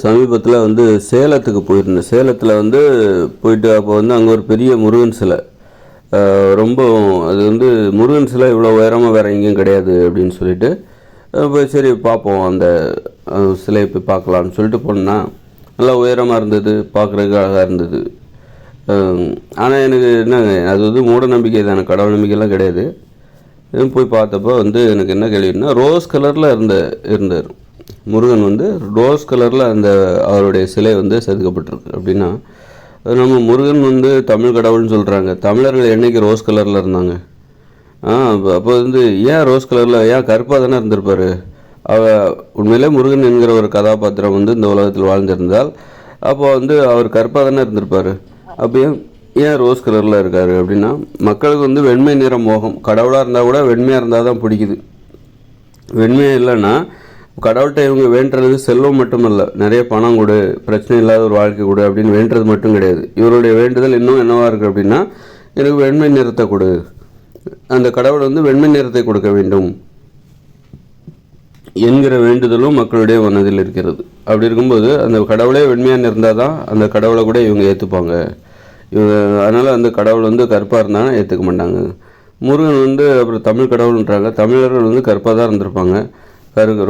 சமீபத்தில் சேலத்துக்கு போயிருந்தேன். சேலத்தில் போயிட்டு அப்போ அங்கே ஒரு பெரிய முருகன் சிலை, ரொம்ப அது முருகன் சிலை இவ்வளோ உயரமாக வேறு எங்கேயும் கிடையாது அப்படின்னு சொல்லிட்டு போய் சரி பார்ப்போம், அந்த சிலையை போய் பார்க்கலான்னு சொல்லிட்டு போனேன்னா நல்லா உயரமாக இருந்தது, பார்க்குறதுக்கு அழகாக இருந்தது. ஆனால் எனக்கு என்னங்க, அது மூட நம்பிக்கை தானே, கடவுள் நம்பிக்கைலாம் கிடையாது. போய் பார்த்தப்போ எனக்கு என்ன கேள்வின்னா, ரோஸ் கலரில் இருந்தார் முருகன். ரோஸ் கலரில் அவருடைய சிலை செதுக்கப்பட்டிருக்கு. அப்படின்னா நம்ம முருகன் தமிழ் கடவுள்னு சொல்கிறாங்க. தமிழர்கள் என்றைக்கு ரோஸ் கலரில் இருந்தாங்க? அப்போ ஏன் ரோஸ் கலரில், ஏன் கருப்பாக தானே இருந்திருப்பார்? உண்மையிலே முருகன் என்கிற ஒரு கதாபாத்திரம் இந்த உலகத்தில் வாழ்ந்திருந்தால் அப்போ அவர் கருப்பாக தானே இருந்திருப்பார். அப்போ ஏன் ரோஸ் கலரில் இருக்கார்? அப்படின்னா மக்களுக்கு வெண்மை நிற மோகம். கடவுளாக இருந்தால் கூட வெண்மையாக இருந்தால் தான் பிடிக்குது. வெண்மையாக இல்லைன்னா கடவுள்கிட்ட இவங்க வேண்டுறது செல்வம் மட்டுமல்ல, நிறைய பணம் கொடு, பிரச்சனை இல்லாத ஒரு வாழ்க்கை கொடு அப்படின்னு வேண்டுறது மட்டும் கிடையாது. இவருடைய வேண்டுதல் இன்னும் என்னவாக இருக்குது அப்படின்னா, எனக்கு வெண்மை நிறத்தை கொடு. அந்த கடவுள் வெண்மை நிறத்தை கொடுக்க வேண்டும் என்கிற வேண்டுதலும் மக்களுடைய மனதில் இருக்கிறது. அப்படி இருக்கும்போது அந்த கடவுளே வெண்மையாக இருந்தால் தான் அந்த கடவுளை கூட இவங்க ஏற்றுப்பாங்க. அதனால் அந்த கடவுள் கருப்பாக இருந்தாலும் ஏற்றுக்க மாட்டாங்க. முருகன் அப்புறம் தமிழ் கடவுள்ன்றாங்க. தமிழர்கள் கருப்பாக தான் இருந்திருப்பாங்க.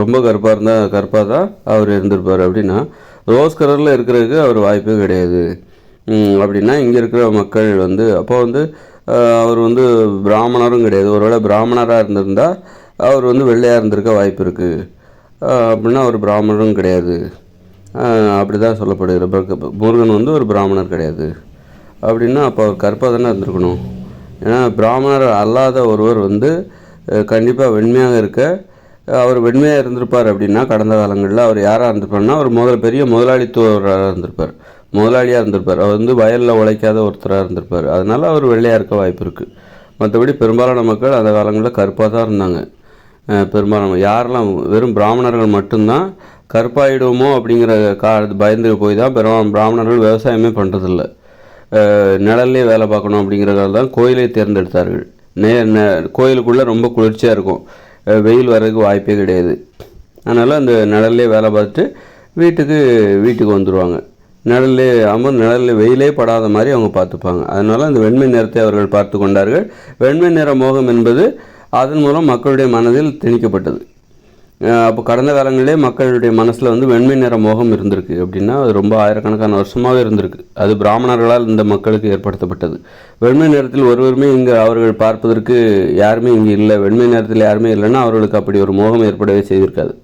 ரொம்ப கருப்பாக தான் அவர் இருந்திருப்பார். அப்படின்னா ரோஸ் கலரில் இருக்கிறதுக்கு அவர் வாய்ப்பே கிடையாது. அப்படின்னா இங்கே இருக்கிற மக்கள் அப்போ அவர் பிராமணரும் கிடையாது. ஒருவேளை பிராமணராக இருந்திருந்தால் அவர் வெள்ளையாக இருந்திருக்க வாய்ப்பு இருக்குது. அப்படின்னா அவர் பிராமணரும் கிடையாது. அப்படி தான் சொல்லப்படுகிற. முருகன் ஒரு பிராமணர் கிடையாது. அப்படின்னா அப்போ அவர் கருப்பாக தானே இருந்திருக்கணும். ஏன்னா பிராமணர் அல்லாத ஒருவர் கண்டிப்பாக வெண்மையாக இருக்க, அவர் வெண்மையாக இருந்திருப்பார். அப்படின்னா கடந்த காலங்களில் அவர் யாராக இருந்திருப்பார்னா, அவர் பெரிய முதலாளித்துவராக இருந்திருப்பார், முதலாளியாக இருந்திருப்பார். அவர் வயலில் உழைக்காத ஒருத்தராக இருந்திருப்பார். அதனால் அவர் வெள்ளையாக இருக்க வாய்ப்பு இருக்குது. மற்றபடி பெரும்பாலான மக்கள் அந்த காலங்களில் கருப்பாக தான் இருந்தாங்க. பெரும்பாலான யாரெல்லாம் வெறும் பிராமணர்கள் மட்டும்தான் கருப்பாயிடுவோமோ அப்படிங்கிற பயந்து போய் தான் பிராமணர்கள் விவசாயமே பண்ணுறதில்ல. நிழல்லே வேலை பார்க்கணும் அப்படிங்கிறதால தான் கோயிலை தேர்ந்தெடுத்தார்கள். கோயிலுக்குள்ளே ரொம்ப குளிர்ச்சியாக இருக்கும், வெயில் வர்றதுக்கு வாய்ப்பே கிடையாது. அதனால் அந்த நிழல்லே வேலை பார்த்துட்டு வீட்டுக்கு வந்துடுவாங்க. நிழலில் வெயிலே படாத மாதிரி அவங்க பார்த்துப்பாங்க. அதனால் அந்த வெண்மை நிறத்தை அவர்கள் பார்த்து கொண்டார்கள். வெண்மை நிற மோகம் என்பது அதன் மூலம் மக்களுடைய மனதில் திணிக்கப்பட்டது. அப்போ கடந்த காலங்களிலே மக்களுடைய மனசில் வெண்மை நிற மோகம் இருந்திருக்கு. அப்படின்னா அது ரொம்ப ஆயிரக்கணக்கான வருஷமாகவே இருந்திருக்கு. அது பிராமணர்களால் இந்த மக்களுக்கு ஏற்படுத்தப்பட்டது. வெண்மை நிறத்தில் ஒருவருமே இங்கே அவர்கள் பார்ப்பதற்கு யாருமே இங்கே இல்லை. வெண்மை நிறத்தில் யாருமே இல்லைன்னா அவர்களுக்கு அப்படி ஒரு மோகம் ஏற்படவே செய்திருக்காது.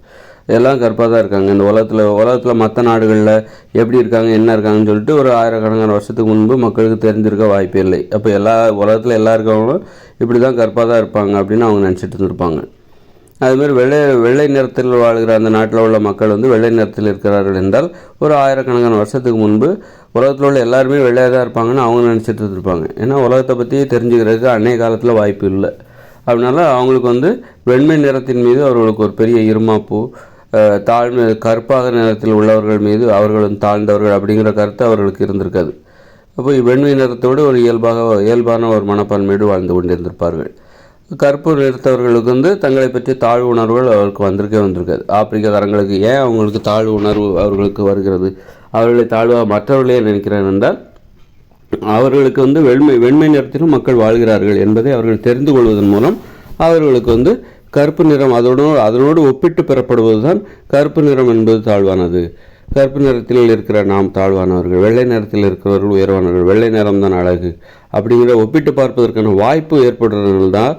எல்லாம் கருப்பாக தான் இருக்காங்க. இந்த உலகத்தில் மற்ற நாடுகளில் எப்படி இருக்காங்க, என்ன இருக்காங்கன்னு சொல்லிட்டு ஒரு ஆயிரக்கணக்கான வருஷத்துக்கு முன்பு மக்களுக்கு தெரிஞ்சிருக்க வாய்ப்பே இல்லை. அப்போ உலகத்தில் எல்லா இருக்கவங்களும் இப்படி தான் கருப்பாக தான் இருப்பாங்க அப்படின்னு அவங்க நினச்சிட்டு இருந்திருப்பாங்க. அதுமாதிரி வெள்ளை நிறத்தில் வாழ்கிற அந்த நாட்டில் உள்ள மக்கள் வெள்ளை நிறத்தில் இருக்கிறார்கள் என்றால் ஒரு ஆயிரக்கணக்கான வருஷத்துக்கு முன்பு உலகத்தில் உள்ள எல்லாருமே வெள்ளையாக தான் இருப்பாங்கன்னு அவங்க நினச்சிட்டு இருப்பாங்க. ஏன்னா உலகத்தை பற்றி தெரிஞ்சுக்கிறதுக்கு அன்றைய காலத்தில் வாய்ப்பு இல்லை. அதனால அவங்களுக்கு வெண்மை நிறத்தின் மீது அவர்களுக்கு ஒரு பெரிய இருமாப்பு, தாழ்மை, கருப்பாக நிறத்தில் உள்ளவர்கள் மீது அவர்களும் தாழ்ந்தவர்கள் அப்படிங்கிற கருத்து அவர்களுக்கு இருந்திருக்காது. அப்போ வெண்மை நிறத்தோடு ஒரு இயல்பான ஒரு மனப்பான்மையோடு வாழ்ந்து கொண்டிருந்திருப்பார்கள். கருப்பு நிறத்தவர்களுக்கு தங்களை பற்றி தாழ்வு உணர்வுகள் அவருக்கு வந்திருக்காது. ஆப்பிரிக்காரங்களுக்கு ஏன் அவங்களுக்கு தாழ்வு உணர்வு அவர்களுக்கு வருகிறது? அவர்களை தாழ்வாக மற்றவர்களே நினைக்கிறார் என்றால் அவர்களுக்கு வெண்மை நிறத்திலும் மக்கள் வாழ்கிறார்கள் என்பதை அவர்கள் தெரிந்து கொள்வதன் மூலம் அவர்களுக்கு கருப்பு நிறம் அதனோடு ஒப்பிட்டு பெறப்படுவது தான் கருப்பு நிறம் என்பது தாழ்வானது. கருப்பு நிறத்தில் இருக்கிற நாம் தாழ்வானவர்கள், வெள்ளை நிறத்தில் இருக்கிறவர்கள் உயர்வானவர்கள், வெள்ளை நிறம் தான் அழகு அப்படிங்கிற ஒப்பிட்டு பார்ப்பதற்கான வாய்ப்பு ஏற்படுறதுனால தான்.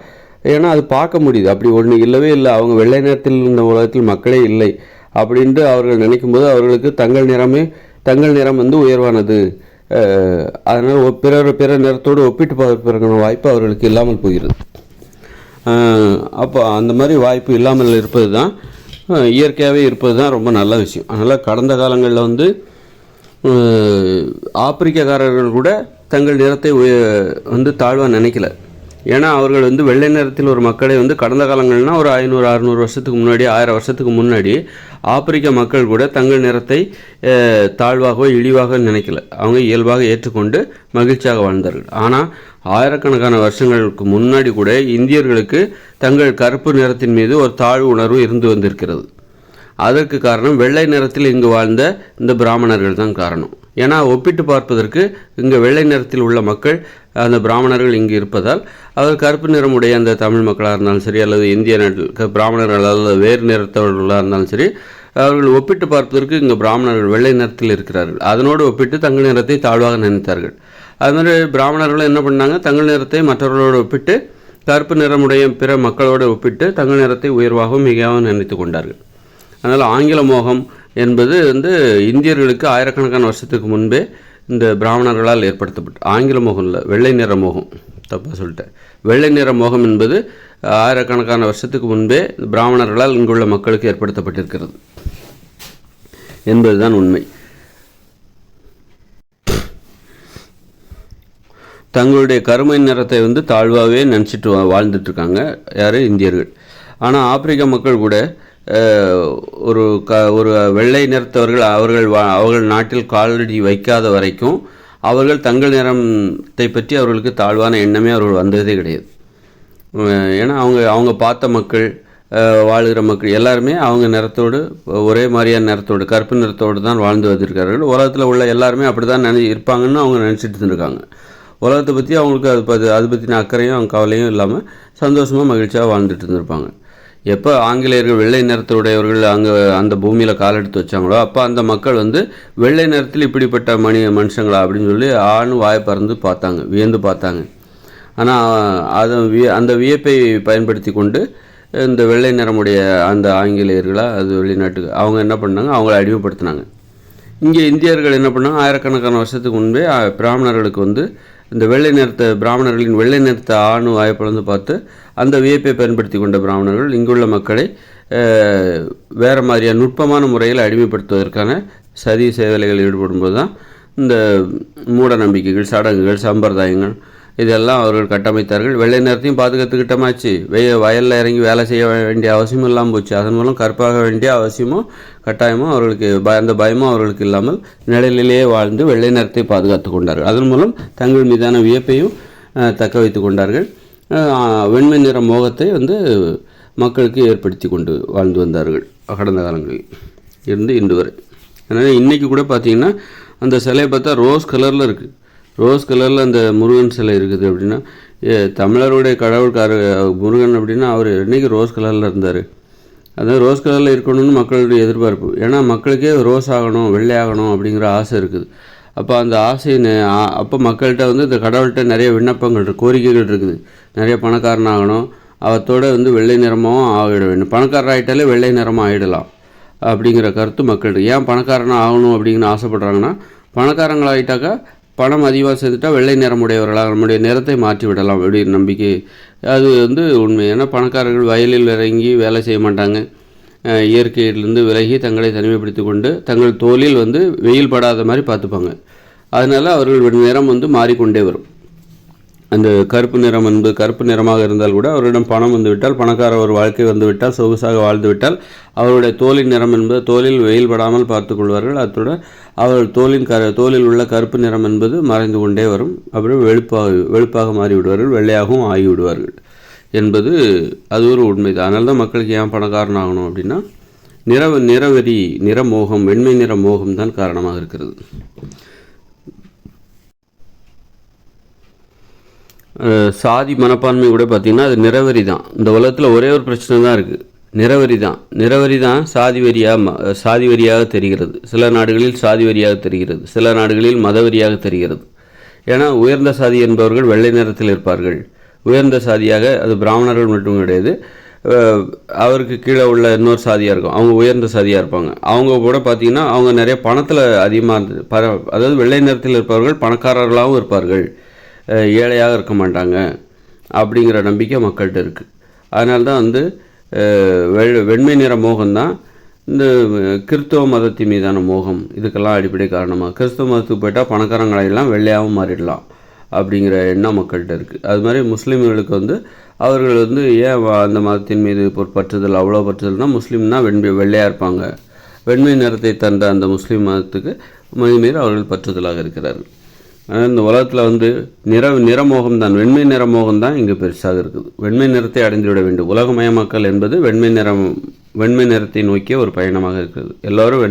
ஏன்னா அது பார்க்க முடியுது. அப்படி ஒன்று இல்லவே இல்லை. அவங்க வெள்ளை நிறத்தில் இந்த உலகத்தில் மக்களே இல்லை அப்படின்ட்டு அவர்கள் நினைக்கும் போது அவர்களுக்கு தங்கள் நிறம் உயர்வானது. அதனால் பிற நிறத்தோடு ஒப்பிட்டு பார்ப்பதற்கான வாய்ப்பு அவர்களுக்கு இல்லாமல் போகிறது. அப்போ அந்த மாதிரி வாய்ப்பு இல்லாமல் இருப்பது தான், இயற்கையாகவே இருப்பது தான் ரொம்ப நல்ல விஷயம். அதனால் கடந்த காலங்களில் ஆப்பிரிக்காரர்கள் கூட தங்கள் நிறத்தை தாழ்வாக நினைக்கல. ஏன்னா அவர்கள் வெள்ளை நிறத்தில் ஒரு மக்களை கடந்த காலங்கள்னால் ஒரு 500-600 வருஷத்துக்கு முன்னாடி, 1000 வருஷத்துக்கு முன்னாடி ஆப்பிரிக்க மக்கள் கூட தங்கள் நிறத்தை தாழ்வாகவோ இழிவாக நினைக்கல. அவங்க இயல்பாக ஏற்றுக்கொண்டு மகிழ்ச்சியாக வாழ்ந்தார்கள். ஆனால் ஆயிரக்கணக்கான வருஷங்களுக்கு முன்னாடி கூட இந்தியர்களுக்கு தங்கள் கருப்பு நிறத்தின் மீது ஒரு தாழ்வு உணர்வு இருந்து வந்திருக்கிறது. அதற்கு காரணம் வெள்ளை நிறத்தில் இங்கு வாழ்ந்த இந்த பிராமணர்கள் தான் காரணம். ஏன்னா ஒப்பிட்டு பார்ப்பதற்கு இங்கே வெள்ளை நிறத்தில் உள்ள மக்கள், அந்த பிராமணர்கள் இங்கு இருப்பதால் அவர் கருப்பு நிறமுடைய அந்த தமிழ் மக்களாக இருந்தாலும் சரி, அல்லது இந்திய நாட்டில் பிராமணர்கள் அல்லது வேறு நிறத்தவர்களாக இருந்தாலும் சரி, அவர்கள் ஒப்பிட்டு பார்ப்பதற்கு இங்கே பிராமணர்கள் வெள்ளை நிறத்தில் இருக்கிறார்கள். அதனோடு ஒப்பிட்டு தங்கள் நிறத்தை தாழ்வாக நினைத்தார்கள். அதுமாதிரி பிராமணர்களும் என்ன பண்ணாங்க, தங்கள் நிறத்தை மற்றவர்களோடு ஒப்பிட்டு கருப்பு நிறமுடைய பிற மக்களோடு ஒப்பிட்டு தங்கள் நிறத்தை உயர்வாகவும் மிகவும் நினைத்து கொண்டார்கள். அதனால் ஆங்கில மோகம் என்பது இந்தியர்களுக்கு ஆயிரக்கணக்கான வருஷத்துக்கு முன்பே இந்த பிராமணர்களால் ஏற்படுத்தப்பட்ட ஆங்கில மோகம் இல்லை, வெள்ளை நிற மோகம். தப்பாக சொல்லிட்டேன். வெள்ளை நிற மோகம் என்பது ஆயிரக்கணக்கான வருஷத்துக்கு முன்பே பிராமணர்களால் இங்குள்ள மக்களுக்கு ஏற்படுத்தப்பட்டிருக்கிறது என்பதுதான் உண்மை. தங்களுடைய கருமை நிறத்தை தாழ்வாகவே நினச்சிட்டு வாழ்ந்துட்டுருக்காங்க யார், இந்தியர்கள். ஆனால் ஆப்பிரிக்க மக்கள் கூட ஒரு வெள்ளை நிறத்தவர்கள் அவர்கள் நாட்டில் காலடி வைக்காத வரைக்கும் அவர்கள் தங்கள் நிறத்தை பற்றி அவர்களுக்கு தாழ்வான எண்ணமே அவர்கள் வந்ததே கிடையாது. ஏன்னா அவங்க பார்த்த மக்கள், வாழ்கிற மக்கள் எல்லாருமே அவங்க நிறத்தோடு, ஒரே மாதிரியான நிறத்தோடு, கருப்பு நிறத்தோடு தான் வாழ்ந்து வந்திருக்கார்கள். உலகத்தில் உள்ள எல்லாருமே அப்படி தான் இருப்பாங்கன்னு அவங்க நினச்சிட்டு இருந்திருக்காங்க. உலகத்தை பற்றி அவங்களுக்கு அது பற்றின அக்கறையும் அவங்க கவலையும் இல்லாமல் சந்தோஷமாக மகிழ்ச்சியாக வாழ்ந்துட்டு இருந்திருப்பாங்க. எப்போ ஆங்கிலேயர்கள் வெள்ளை நிறத்துடையவர்கள் அங்கே அந்த பூமியில் காலெடுத்து வச்சாங்களோ அப்போ அந்த மக்கள் வெள்ளை நிறத்தில் இப்படிப்பட்ட மனுஷங்களா அப்படின்னு சொல்லி ஆணு வாயை பறந்து பார்த்தாங்க, வியந்து பார்த்தாங்க. ஆனால் அந்த வியப்பை பயன்படுத்தி கொண்டு இந்த வெள்ளை நிறமுடைய அந்த ஆங்கிலேயர்களாக அது வெளிநாட்டுக்கு அவங்க என்ன பண்ணாங்க, அவங்கள அடிமைப்படுத்தினாங்க. இங்கே இந்தியர்கள் என்ன பண்ணாங்க, ஆயிரக்கணக்கான வருஷத்துக்கு முன்பே பிராமணர்களுக்கு இந்த வெள்ளை நிறத்தை பிராமணர்களின் வெள்ளை நிறத்தை ஆணு வாய்ப்பிழந்து பார்த்து அந்த வியப்பை பயன்படுத்தி கொண்ட பிராமணர்கள் இங்குள்ள மக்களை வேறு மாதிரியான நுட்பமான முறையில் அடிமைப்படுத்துவதற்கான சதி சேவைகளில் ஈடுபடும்போது தான் இந்த மூட நம்பிக்கைகள், சடங்குகள், சம்பிரதாயங்கள் இதெல்லாம் அவர்கள் கட்டமைத்தார்கள். வெள்ளை நிறத்தையும் பாதுகாத்துக்கிட்டமாச்சு, வயலில் இறங்கி வேலை செய்ய வேண்டிய அவசியமும் இல்லாமல் போச்சு. அதன் மூலம் கற்பாக வேண்டிய அவசியமும் கட்டாயமும் அவர்களுக்கு அந்த பயமும் அவர்களுக்கு இல்லாமல் நிழலிலேயே வாழ்ந்து வெள்ளை நிறத்தை பாதுகாத்து கொண்டார்கள். அதன் மூலம் தங்கள் மீதான வியப்பையும் தக்க வைத்து கொண்டார்கள். வெண்மை நிற மோகத்தை மக்களுக்கு ஏற்படுத்தி கொண்டு வாழ்ந்து வந்தார்கள் கடந்த காலங்களில் இருந்து இன்று வரை. அதனால் இன்றைக்கி கூட பார்த்திங்கன்னா அந்த சிலையை பார்த்தா ரோஸ் கலரில் இருக்குது. ரோஸ் கலரில் அந்த முருகன் சிலை இருக்குது. அப்படின்னா தமிழருடைய கடவுள்கார முருகன் அப்படின்னா அவர் இன்றைக்கி ரோஸ் கலரில் இருந்தார். அதாவது ரோஸ் கலரில் இருக்கணும்னு மக்களுடைய எதிர்பார்ப்பு. ஏன்னா மக்களுக்கே ரோஸ் ஆகணும், வெள்ளை ஆகணும் அப்படிங்கிற ஆசை இருக்குது. அப்போ அந்த அப்போ மக்கள்கிட்ட இந்த கடவுள்கிட்ட நிறைய விண்ணப்பங்கள், கோரிக்கைகள் இருக்குது. நிறைய பணக்காரன் ஆகணும், அவத்தோடு வெள்ளை நிறமாகவும் ஆகிட வேண்டும். பணக்காரர் ஆகிட்டாலே வெள்ளை நிறமாக ஆகிடலாம் அப்படிங்கிற கருத்து மக்கள்கிட்ட. ஏன் பணக்காரனாக ஆகணும் அப்படிங்கிற ஆசைப்படுறாங்கன்னா, பணக்காரங்களாகிட்டாக்கா பணம் அதிகமாக சேர்த்துட்டா வெள்ளை நிறமுடையவர்களாக நம்முடைய நிறத்தை மாற்றி விடலாம் அப்படின்னு நம்பிக்கை. அது உண்மை. ஏன்னா பணக்காரர்கள் வயலில் இறங்கி வேலை செய்ய மாட்டாங்க. இயற்கையிலிருந்து விலகி தங்களை தனிமைப்படுத்தி கொண்டு தங்கள் தோலில் வெயில் படாத மாதிரி பார்த்துப்பாங்க. அதனால் அவர்கள் நிறம் மாறிக்கொண்டே வரும். அந்த கருப்பு நிறம் கருப்பு நிறமாக இருந்தால் கூட அவரிடம் பணம் விட்டால், பணக்கார ஒரு வாழ்க்கை விட்டால், சொகுசாக வாழ்ந்து விட்டால் அவருடைய தோலின் நிறம் தோலில் வெயில் படாமல் பார்த்து கொள்வார்கள். அத்துடன் அவர்கள் தோலில் உள்ள கருப்பு நிறம் மறைந்து கொண்டே வரும். அப்புறம் வெளுப்பாக மாறிவிடுவார்கள், வெள்ளையாகவும் ஆகிவிடுவார்கள் என்பது அது ஒரு உண்மைதான். அதனால தான் மக்களுக்கு ஏன் பணக்காரன் ஆகணும் அப்படின்னா நிறவெறி, நிறமோகம், வெண்மை நிற மோகம் தான் காரணமாக இருக்கிறது. சாதி மனப்பான்மை கூட பார்த்திங்கன்னா அது நிறவெறி தான். இந்த உலகத்தில் ஒரே ஒரு பிரச்சனை தான் இருக்குது, நிறவெறி தான் சாதி வரியாக தெரிகிறது. சில நாடுகளில் சாதி வரியாக தெரிகிறது, சில நாடுகளில் மதவெறியாக தெரிகிறது. ஏன்னா உயர்ந்த சாதி என்பவர்கள் வெள்ளை நிறத்தில் இருப்பார்கள். உயர்ந்த சாதியாக அது பிராமணர்கள் மட்டும் கிடையாது, அவருக்கு கீழே உள்ள இன்னொரு சாதியாக இருக்கும், அவங்க உயர்ந்த சாதியாக இருப்பாங்க. அவங்க கூட பார்த்திங்கன்னா அவங்க நிறைய பணத்தில் அதிகமாக அதாவது வெள்ளை நிறத்தில் இருப்பவர்கள் பணக்காரர்களாகவும் இருப்பார்கள், ஏழையாக இருக்க மாட்டாங்க அப்படிங்கிற நம்பிக்கை மக்கள்கிட்ட இருக்குது. அதனால்தான் வெண்மை நிற மோகம்தான் இந்த கிறிஸ்தவ மதத்தின் மீதான மோகம். இதுக்கெல்லாம் அடிப்படை காரணமாக கிறிஸ்தவ மதத்துக்கு போயிட்டால் பணக்காரங்களையெல்லாம் வெள்ளையாகவும் மாறிடலாம் அப்படிங்கிற எண்ணம் மக்கள்கிட்ட இருக்குது. அது மாதிரி முஸ்லீம்களுக்கு அவர்கள் ஏன் அந்த மதத்தின் மீது பற்றுதல், அவ்வளோ பற்றுதல்னால் முஸ்லீம்னா வெள்ளையாக இருப்பாங்க. வெண்மை நிறத்தை தந்த அந்த முஸ்லீம் மதத்துக்கு மீது அவர்கள் பற்றுதலாக இருக்கிறார்கள். ஆனால் இந்த உலகத்தில் வந்து நிறமோகம் தான், வெண்மை நிறமோகம் தான் இங்கே பெருசாக இருக்குது. வெண்மை நிறத்தை அடைந்துவிட வேண்டும். உலகமயமாக்கல் என்பது வெண்மை நிறத்தை நோக்கிய ஒரு பயணமாக இருக்கிறது. எல்லோரும்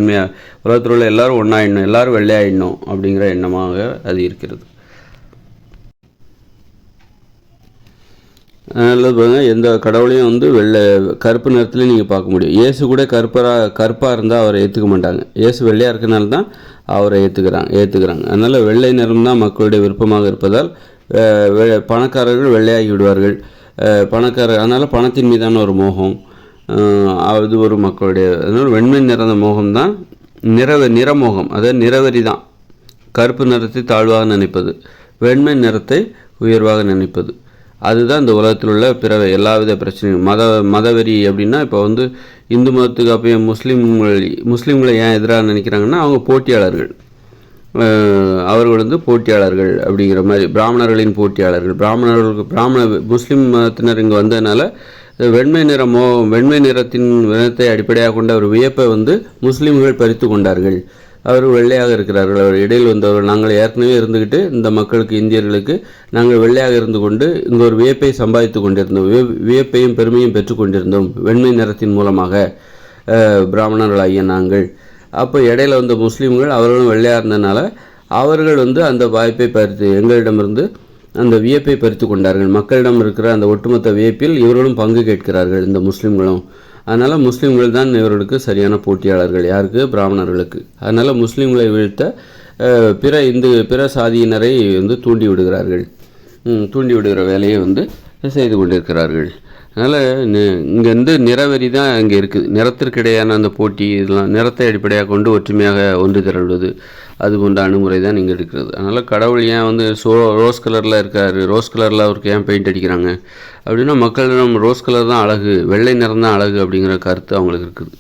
உலகத்தில் உள்ள எல்லோரும் ஒன்றாயிடணும், எல்லோரும் வெள்ளையாயிடணும் அப்படிங்கிற எண்ணமாக அது இருக்கிறது. அதனால் பாருங்கள், எந்த கடவுளையும் வந்து கருப்பு நிறத்துலேயும் நீங்கள் பார்க்க முடியும். இயேசு கூட கருப்பாக இருந்தால் அவரை ஏற்றுக்க மாட்டாங்க. இயேசு வெள்ளையாக இருக்கனால தான் அவரை ஏற்றுக்கிறாங்க. அதனால் வெள்ளை நிறம் தான் மக்களுடைய விருப்பமாக இருப்பதால் பணக்காரர்கள் வெள்ளையாகி விடுவார்கள். அதனால் பணத்தின் மீதான ஒரு மோகம், அது ஒரு மக்களுடைய. அதனால் வெண்மை நிறந்த மோகம் தான் நிறமோகம், அதாவது நிறவெறி தான். கருப்பு நிறத்தை தாழ்வாக நினைப்பது, வெண்மை நிறத்தை உயர்வாக நினைப்பது, அதுதான் இந்த உலகத்தில் உள்ள எல்லாவித பிரச்சனையும். மதவெறி அப்படின்னா இப்போ வந்து இந்து மதத்துக்கு அப்போ முஸ்லீம்களை ஏன் எதிராக நினைக்கிறாங்கன்னா அவங்க போட்டியாளர்கள், அவர்கள் வந்து போட்டியாளர்கள் அப்படிங்கிற மாதிரி, பிராமணர்களின் போட்டியாளர்கள். முஸ்லீம் மதத்தினர் இங்கே வந்ததுனால வெண்மை நிறத்தை அடிப்படையாக கொண்ட ஒரு வியப்பை வந்து முஸ்லீம்கள் பறித்து கொண்டார்கள். அவர் வெள்ளையாக இருக்கிறார்கள், அவர் இடையில் வந்தவர்கள். நாங்கள் ஏற்கனவே இருந்துக்கிட்டு இந்த மக்களுக்கு, இந்தியர்களுக்கு நாங்கள் வெள்ளையாக இருந்து கொண்டு இங்கே ஒரு வியப்பை சம்பாதித்து கொண்டிருந்தோம், வியப்பையும் பெருமையும் பெற்றுக்கொண்டிருந்தோம் வெண்மை நிறத்தின் மூலமாக பிராமணர்களாகிய நாங்கள். அப்போ இடையில வந்த முஸ்லீம்கள் அவர்களும் வெள்ளையாக இருந்ததுனால அவர்கள் வந்து அந்த வாய்ப்பை எங்களிடமிருந்து அந்த வியப்பை பறித்து கொண்டார்கள். மக்களிடம் இருக்கிற அந்த ஒட்டுமொத்த வியப்பில் இவர்களும் பங்கு கேட்கிறார்கள், இந்த முஸ்லீம்களும். அதனால் முஸ்லீம்கள் தான் இவர்களுக்கு சரியான போட்டியாளர்கள். யாருக்கு? பிராமணர்களுக்கு. அதனால் முஸ்லீம்களை வீழ்த்த பிற சாதியினரை வந்து தூண்டி விடுகிற வேலையை வந்து செய்து கொண்டிருக்கிறார்கள். அதனால் இங்கே வந்து நிறவெறி தான் இங்கே இருக்குது. நிறத்திற்கிடையான அந்த போட்டி, இதெல்லாம் நிறத்தை அடிப்படையாக கொண்டு ஒற்றுமையாக ஒன்று திரள்வது, அது போன்ற அணுகுமுறை தான் இங்கே இருக்கிறது. அதனால் கடவுள் ஏன் வந்து ரோஸ் கலரில் இருக்கார், ரோஸ் கலரில் அவருக்கு ஏன் பெயிண்ட் அடிக்கிறாங்க அப்படின்னா, மக்களிடம் ரோஸ் கலர் தான் அழகு, வெள்ளை நிறம் தான் அழகு அப்படிங்கிற கருத்து அவங்களுக்கு இருக்குது.